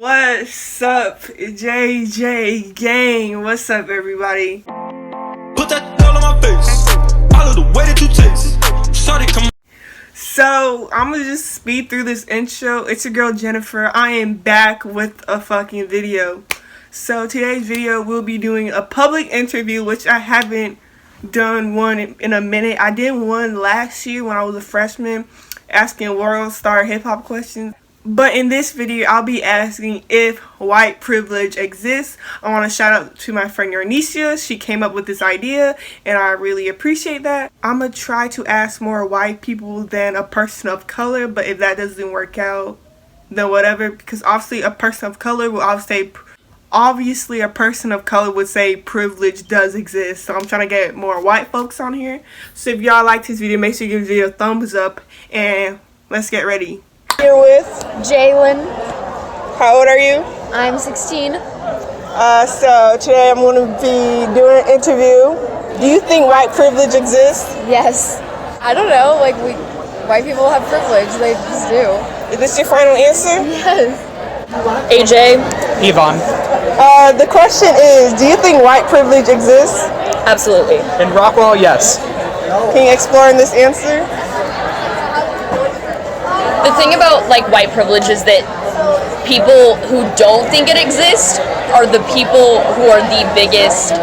What's up, JJ gang? What's up, everybody? Put that girl on my face. All of the way that you taste. Shawty, come on. So, I'm gonna just speed through this intro. It's your girl, Jennifer. I am back with a fucking video. So, today's video, we'll be doing a public interview, which I haven't done one in a minute. I did one last year when I was a freshman, asking world star hip-hop questions. But in this video, I'll be asking if white privilege exists. I want to shout out to my friend Yarnisha. She came up with this idea, and I really appreciate that. I'm going to try to ask more white people than a person of color, but if that doesn't work out, then whatever. Because obviously a person of color will obviously a person of color would say privilege does exist. So I'm trying to get more white folks on here. So if y'all like this video, make sure you give the video a thumbs up, and let's get ready. Here with Jalen. How old are you? I'm 16. So today I'm going to be doing an interview. Do you think white privilege exists? Yes. I don't know, white people have privilege. They just do. Is this your final answer? Yes. AJ. Yvonne. The question is, do you think white privilege exists? Absolutely. In Rockwell, yes. Can you explore in this answer? The thing about white privilege is that people who don't think it exists are the people who are the biggest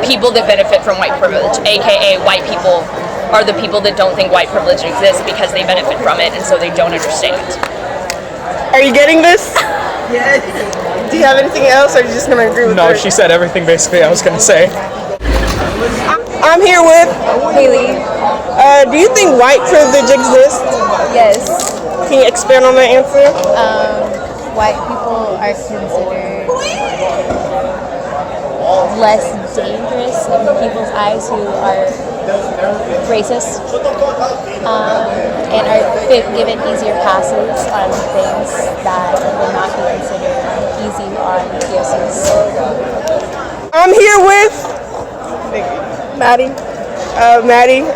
people that benefit from white privilege, aka white people are the people that don't think white privilege exists because they benefit from it and so they don't understand. Are you getting this? Yes. Do you have anything else, or are you just gonna agree with her? No, she said everything basically I was gonna say. I'm here with Haley. do you think white privilege exists? Yes. Can you expand on that answer? White people are considered less dangerous in people's eyes who are racist and are given easier passes on things that would not be considered easy on POCs. I'm here with Maddie. Maddie.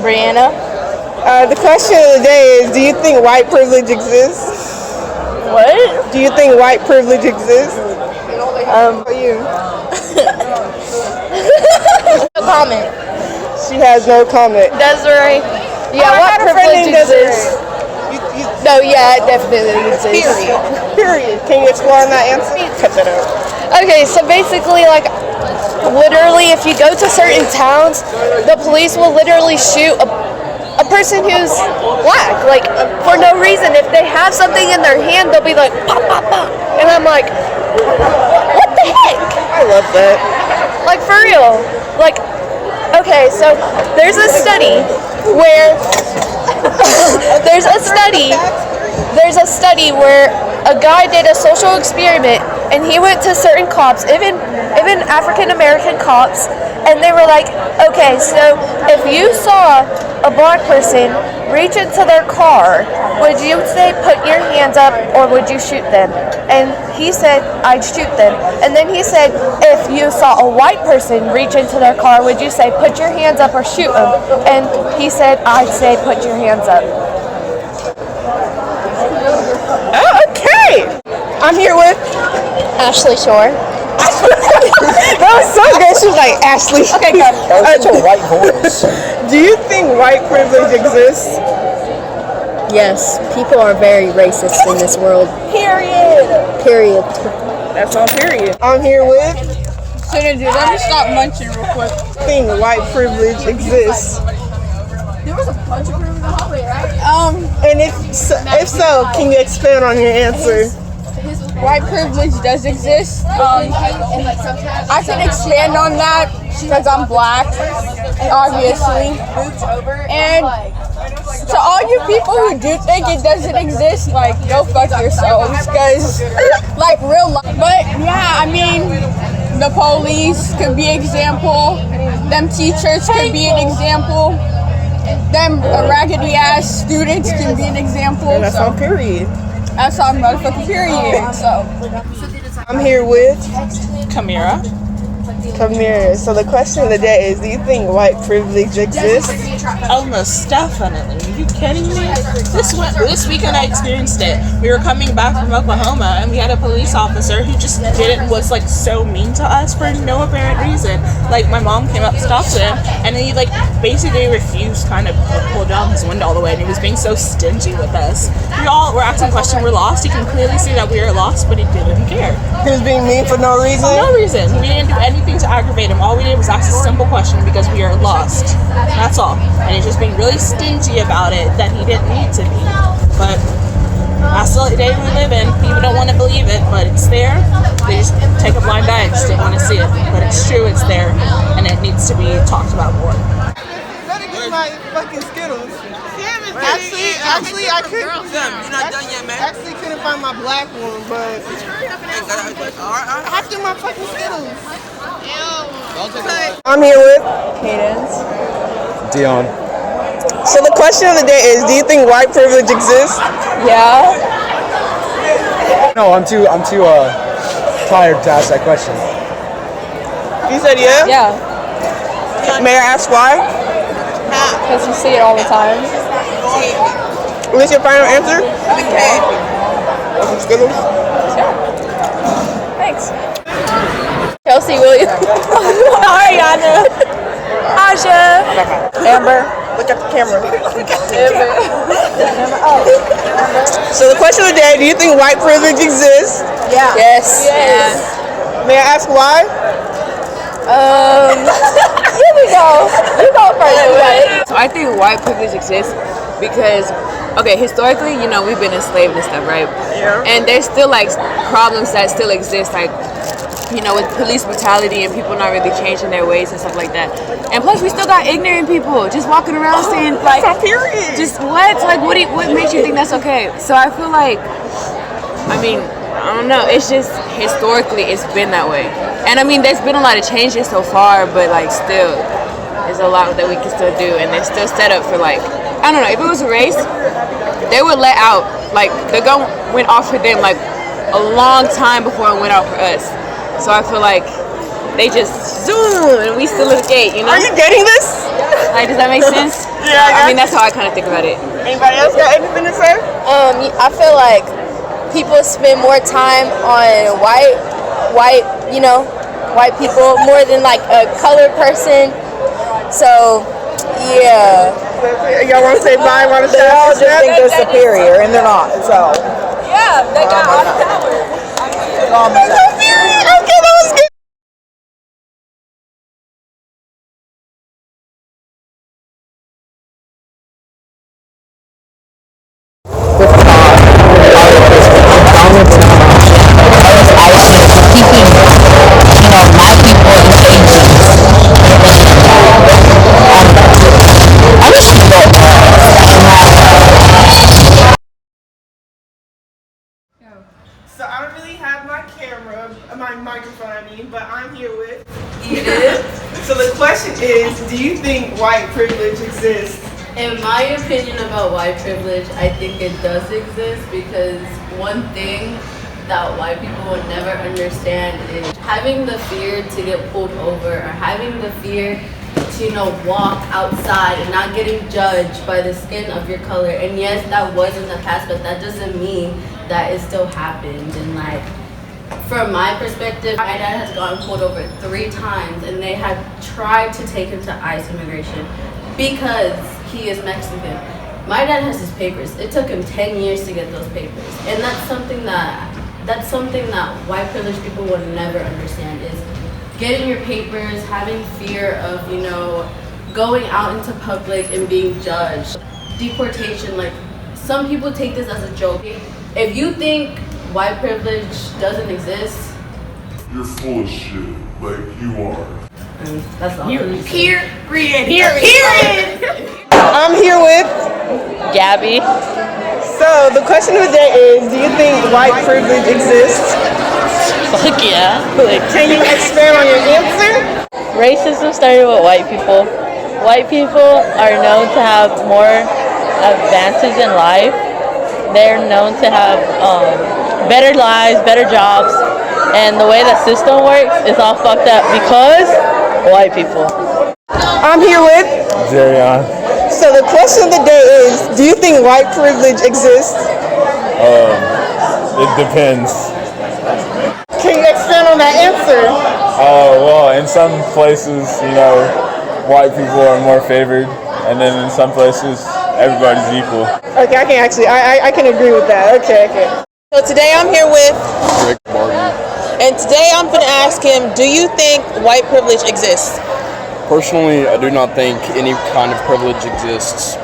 Brianna. The question of the day is, do you think white privilege exists? What? Do you think white privilege exists? You. No comment. She has no comment. Desiree. Yeah, what privilege exists? No, yeah, it definitely exists. Period. Can you explore on that answer? Cut that out. Okay, so basically, literally, if you go to certain towns, the police will literally shoot a person who's black, for no reason. If they have something in their hand, they'll be like, pop, pop, pop. And I'm like, what the heck? I love that. For real. Okay, so there's a study where there's a study where a guy did a social experiment, and he went to certain cops, even African American cops, and they were like, okay, so if you saw a black person reach into their car, would you say put your hands up, or would you shoot them? And he said, I'd shoot them. And then he said, if you saw a white person reach into their car, would you say put your hands up or shoot them? And he said, I'd say put your hands up. Oh, okay. I'm here with Ashley Shore. that was so good. She was like, Ashley. Okay, good. That was such a white voice. Do you think white privilege exists? Yes, people are very racist in this world. Period. That's on period. I'm here with Let me stop munching real quick. think white privilege exists. There was a bunch of room in the hallway, right? And if so, can you expand on your answer? White privilege does exist. I can expand on that because I'm black, obviously. And to all you people who do think it doesn't exist, go fuck yourselves, because real life. But yeah, I mean, the police could be an example. Them teachers could be an example. Them raggedy ass students can be an example. And that's on period. That's on motherfucking period. So I'm here with Kamira. Come here. So the question of the day is, do you think white privilege exists? Almost definitely. Are you kidding me? This weekend I experienced it. We were coming back from Oklahoma and we had a police officer who just was like so mean to us for no apparent reason. Like my mom came up to talk to him and he like basically refused kind of pull down his window all the way and he was being so stingy with us. We all were asking questions, we're lost. You can clearly see that we are lost, but he didn't care. He was being mean for no reason? For no reason. We didn't do anything to aggravate him. All we did was ask a simple question because we are lost. That's all. And he's just being really stingy about it that he didn't need to be. But that's the day we live in. People don't want to believe it, but it's there. They just take a blind eye and just don't want to see it. But it's true, it's there, and it needs to be talked about more. Better get my fucking Skittles. Actually, I couldn't. You're not done yet, man. Actually, couldn't find my black one, but I have to my fucking Skittles. I'm here with Cadence. Dion. So the question of the day is, do you think white privilege exists? Yeah. No, I'm too tired to ask that question. You said yeah? Yeah. May I ask why? Because you see it all the time. Is this your final answer? Okay. Some Skittles? Thanks. Kelsey Williams. Ariana. Aja. Amber. Look at the camera. Amber. Oh. So the question of the day, do you think white privilege exists? Yeah. Yes. Yes. May I ask why? Here we go. You go first. So I think white privilege exists because, okay, historically, you know, we've been enslaved and stuff, right? Yeah. And there's still like problems that still exist, like, you know, with police brutality and people not really changing their ways and stuff like that. And plus, we still got ignorant people just walking around saying like, period. just what? Like, what makes you think that's okay? So I feel like, I mean, I don't know. It's just historically, it's been that way. And I mean, there's been a lot of changes so far, but like still, there's a lot that we can still do, and they're still set up for like, I don't know. If it was a race, they would let out like the gun went off for them like a long time before it went out for us. So I feel like they just zoom and we still escape. You know? Are you getting this? Like, does that make sense? Yeah. I mean, that's how I kind of think about it. Anybody else got anything to say? I feel like people spend more time on white people more than like a colored person. So, yeah. Y'all want to say bye? Want to They all just think they're superior, and they're not. So. Yeah, they got all the power. Okay, that was good. So I don't really have my microphone, but I'm here with Edith. So the question is, do you think white privilege exists? In my opinion about white privilege, I think it does exist because one thing that white people will never understand is having the fear to get pulled over or having the fear to, walk outside and not getting judged by the skin of your color. And yes, that was in the past, but that doesn't mean that it still happened. And like, from my perspective, my dad has gotten pulled over 3 times and they had tried to take him to ICE immigration because he is Mexican. My dad has his papers. It took him 10 years to get those papers. And that's something that white privileged people will never understand is getting your papers, having fear of, going out into public and being judged. Deportation, like, some people take this as a joke. If you think white privilege doesn't exist, you're full of shit, like you are. That's all. Period. I'm here with Gabby. So the question of the day is, do you think white privilege exists? Fuck yeah. Can you expand on your answer? Racism started with white people. White people are known to have more advances in life. They're known to have better lives, better jobs, And the way the system works is all fucked up because white people. I'm here with Jerion. So the question of the day is, do you think white privilege exists? It depends. Can you expand on that answer? Well, in some places, white people are more favored, and then in some places, everybody's equal. Okay, I can agree with that. Okay. So today I'm here with, Rick Barton. and today I'm going to ask him, do you think white privilege exists? Personally, I do not think any kind of privilege exists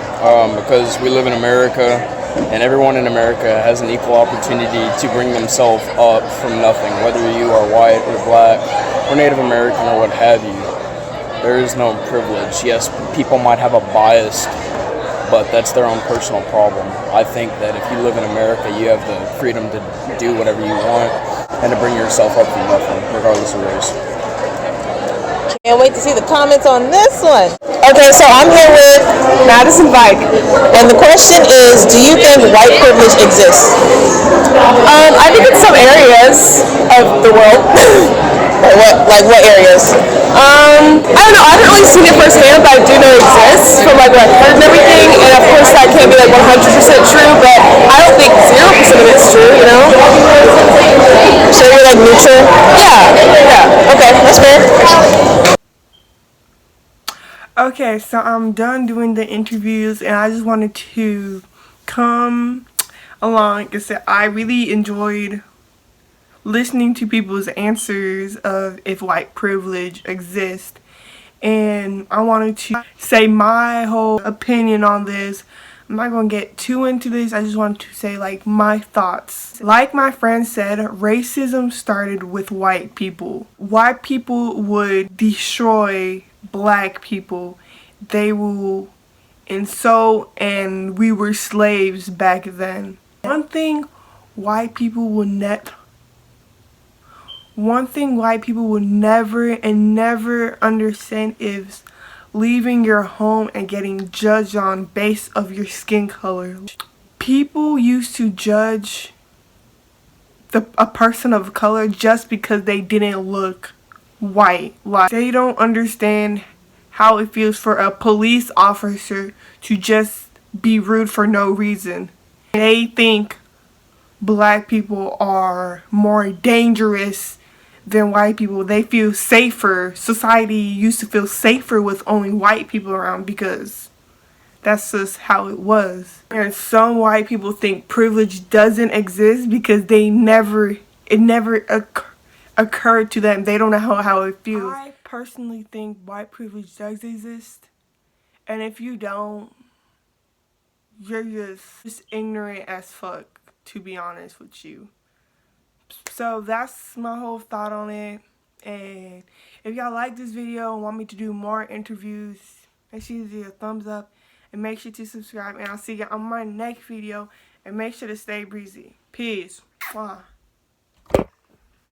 because we live in America, and everyone in America has an equal opportunity to bring themselves up from nothing, whether you are white or black or Native American or what have you. There is no privilege. Yes, people might have a bias, but that's their own personal problem. I think that if you live in America, you have the freedom to do whatever you want and to bring yourself up from nothing, regardless of race. Can't wait to see the comments on this one. Okay, so I'm here with Madison Vike, and the question is, do you think white privilege exists? I think in some areas of the world. Like what areas? I don't know. I haven't really seen it firsthand, but I do know it exists from like what I've heard and everything. And of course, that can't be like 100% true, but I don't think 0% of it's true. So you're like neutral? Yeah. Okay, that's fair. Okay, so I'm done doing the interviews, and I just wanted to come along and say I really enjoyed listening to people's answers of if white privilege exists, and I wanted to say my whole opinion on this. I'm not going to get too into this. I just wanted to say like my thoughts. Like my friend said, racism started with white people. White people would destroy black people. They will insult, and we were slaves back then. One thing white people will never understand is leaving your home and getting judged on base of your skin color. People used to judge a person of color just because they didn't look white. Like, they don't understand how it feels for a police officer to just be rude for no reason. They think black people are more dangerous than white people. They feel safer. Society used to feel safer with only white people around because that's just how it was. And some white people think privilege doesn't exist because it never occurred to them. They don't know how it feels. I personally think white privilege does exist. And if you don't, you're just ignorant as fuck, to be honest with you. So that's my whole thought on it. And if y'all like this video and want me to do more interviews, make sure you give a thumbs up and make sure to subscribe. And I'll see you on my next video. And make sure to stay breezy. Peace. Mwah.